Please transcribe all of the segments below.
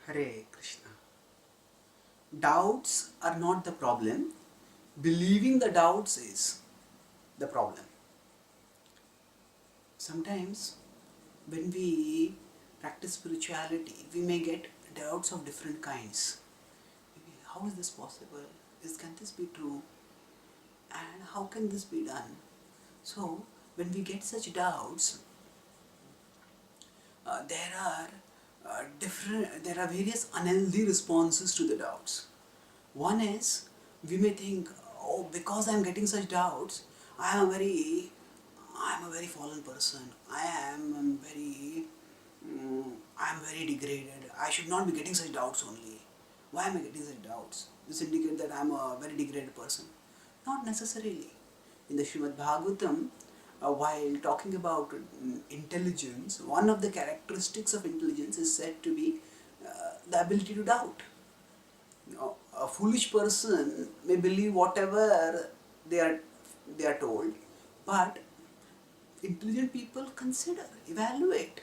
Hare Krishna. Doubts are not the problem. Believing the doubts is the problem. Sometimes when we practice spirituality, we may get doubts of different kinds. Maybe, how is this possible? Can this be true? And how can this be done? So, when we get such doubts, there are various unhealthy responses to the doubts. One is, we may think, oh, because I am getting such doubts, I am a very fallen person. I am very degraded. I should not be getting such doubts only. Why am I getting such doubts? This indicates that I am a very degraded person. Not necessarily. In the Srimad Bhagavatam, while talking about intelligence, one of the characteristics of intelligence is said to be the ability to doubt. A foolish person may believe whatever they are they are told, but intelligent people consider, evaluate,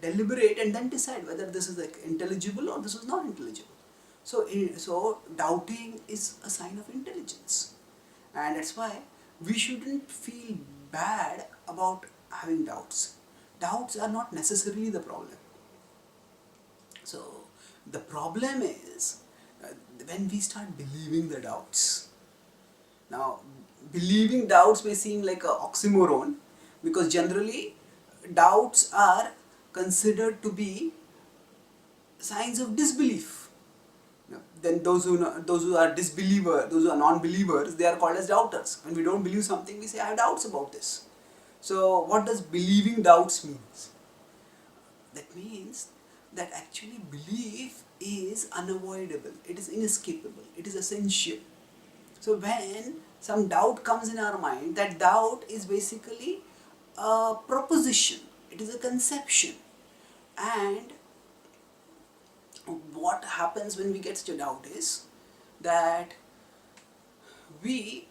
deliberate, and then decide whether this is intelligible or this is not intelligible. So doubting is a sign of intelligence, and that's why we shouldn't feel bad about having doubts. Doubts are not necessarily the problem. So the problem is when we start believing the doubts. Now, believing doubts may seem like an oxymoron, because generally doubts are considered to be signs of disbelief. Then those who are disbelievers, those who are non-believers, they are called as doubters. When we don't believe something, we say, I have doubts about this. So what does believing doubts means? That means that actually belief is unavoidable, it is inescapable, it is essential. So when some doubt comes in our mind, that doubt is basically a proposition, it is a conception. And what happens when we get such a doubt is that we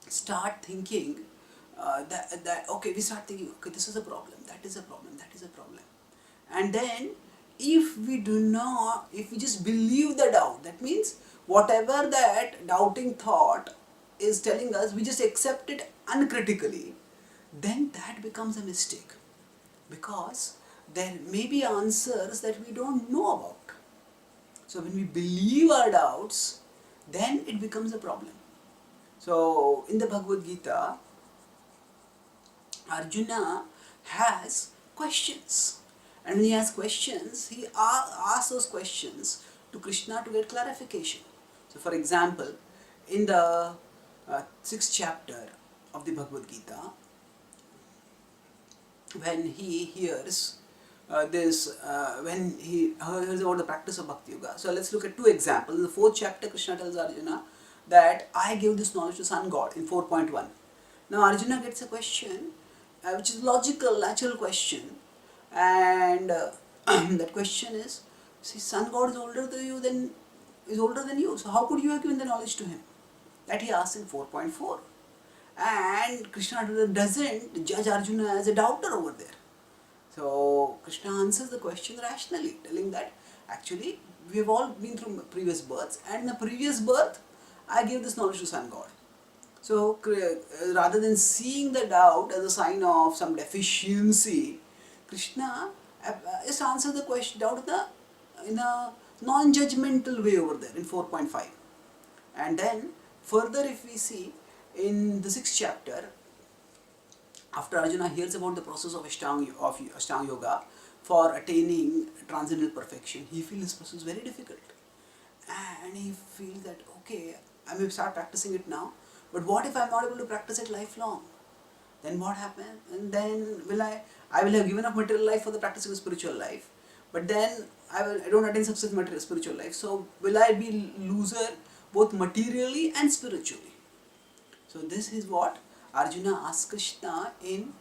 start thinking we start thinking, okay, this is a problem, that is a problem, that is a problem. And then if we just believe the doubt, that means whatever that doubting thought is telling us, we just accept it uncritically, then that becomes a mistake, because there may be answers that we don't know about. So when we believe our doubts, then it becomes a problem. So in the Bhagavad Gita, Arjuna has questions, and when he has questions, he asks those questions to Krishna to get clarification. So for example, in the 6th chapter of the Bhagavad Gita, when he hears when he hears about the practice of Bhakti Yoga. So let's look at two examples. In the 4th chapter, Krishna tells Arjuna that I gave this knowledge to Sun God in 4.1. Now Arjuna gets a question which is logical, natural question, and that question is, see, Sun God is older than you, so how could you have given the knowledge to him? That he asks in 4.4. And Krishna doesn't judge Arjuna as a doubter over there. So Krishna answers the question rationally, telling that actually we have all been through previous births, and in the previous birth I gave this knowledge to Sun God. So rather than seeing the doubt as a sign of some deficiency, Krishna just answers the question doubt in a non-judgmental way over there in 4.5. And then further, if we see in the 6th chapter, after Arjuna hears about the process of Ashtanga Yoga for attaining transcendental perfection, he feels this process very difficult, and he feels that, okay, I may start practicing it now, but what if I am not able to practice it lifelong? Then what happens? And then I will have given up material life for the practicing of spiritual life, but then I don't attain success in material spiritual life. So will I be loser both materially and spiritually? So this is what Arjuna asks Krishna in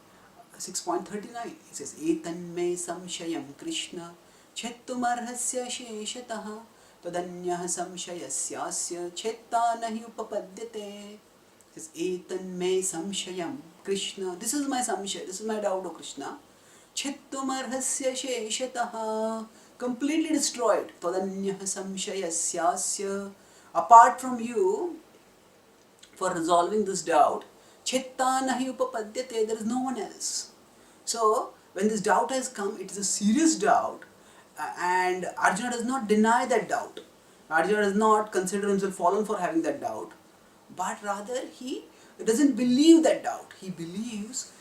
6.39. He says, Etanme samshayam Krishna chettumarhasya sheshataha tadanyah samshayasyasya chetta nahi upapadyate. He says, Etanme samshayam Krishna. This is my samshaya, this is my doubt, O Krishna. Chittumarhasya sheshataha, completely destroyed. Tadanyah samshayasyasya, apart from you, for resolving this doubt, chitta nahi upapadyate, there is no one else. So, when this doubt has come, it is a serious doubt, and Arjuna does not deny that doubt. Arjuna does not consider himself fallen for having that doubt, but rather he doesn't believe that doubt. He believes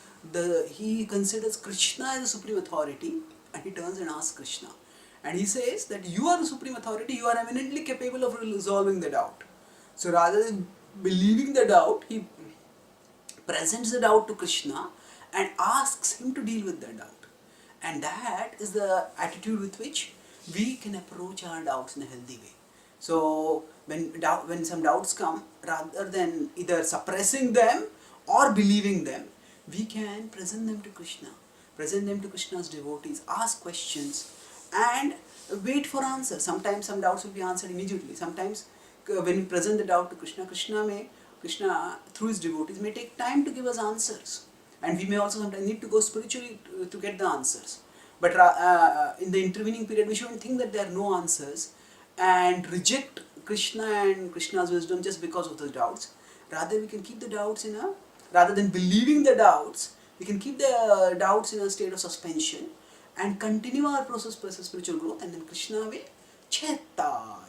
he considers Krishna as the supreme authority, and he turns and asks Krishna. And he says that you are the supreme authority, you are eminently capable of resolving the doubt. So rather than believing the doubt, he presents the doubt to Krishna and asks him to deal with the doubt. And that is the attitude with which we can approach our doubts in a healthy way. So when some doubts come, rather than either suppressing them or believing them, we can present them to Krishna, present them to Krishna's devotees, ask questions, and wait for answers. Sometimes some doubts will be answered immediately. Sometimes when we present the doubt to Krishna, Krishna through his devotees may take time to give us answers, and we may also sometimes need to go spiritually to get the answers. But in the intervening period, we shouldn't think that there are no answers and reject Krishna and Krishna's wisdom just because of the doubts. Rather, we can keep the doubts rather than believing the doubts, we can keep the doubts in a state of suspension and continue our process of spiritual growth, and then Krishna will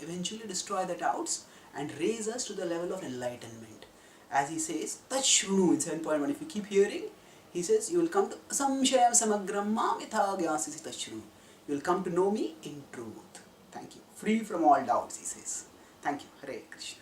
eventually destroy the doubts and raise us to the level of enlightenment. As he says, Tachrunu in 7.1, if you keep hearing, he says, you will come to samshayam samagram mam yatha gyasisi tachrunu. You will come to know me in truth. Thank you. Free from all doubts, he says. Thank you. Hare Krishna.